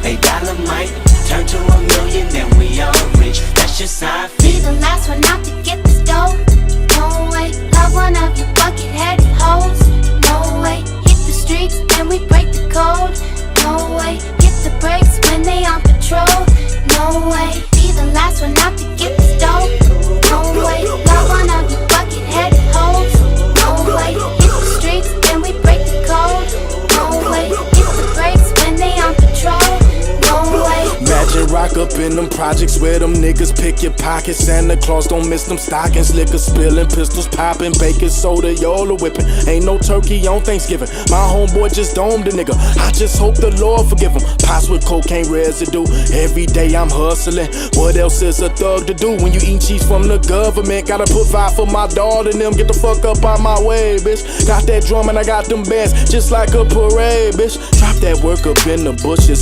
A dollar might turn to a million, then we all rich. That's just how I Be feel. the last one out to get this dough. No way, love one of you bucket-headed hoes. No way, hit the streets and we break the code. No way, hit the brakes when they on patrol. No way, be the last one out to get this dough. No way, love one of you bucket-headed hoes. No way, hit the streets and we break the code. No way, hit the brakes when they on patrol. No way. Imagine rock up in them projects where them niggas pick your pockets. Santa Claus don't miss them stockings. Liquor spilling, pistols popping, baking soda, Yola whipping. Ain't no turkey on Thanksgiving. My homeboy just domed a nigga. I just hope the Lord forgive him. Pots with cocaine residue. Every day I'm hustling. What else is a thug to do when you eat cheese from the government? Gotta put five for my daughter and them. Get the fuck up out my way, bitch. Got that drum and I got them bands just like a parade, bitch. Drop that work up in the bushes.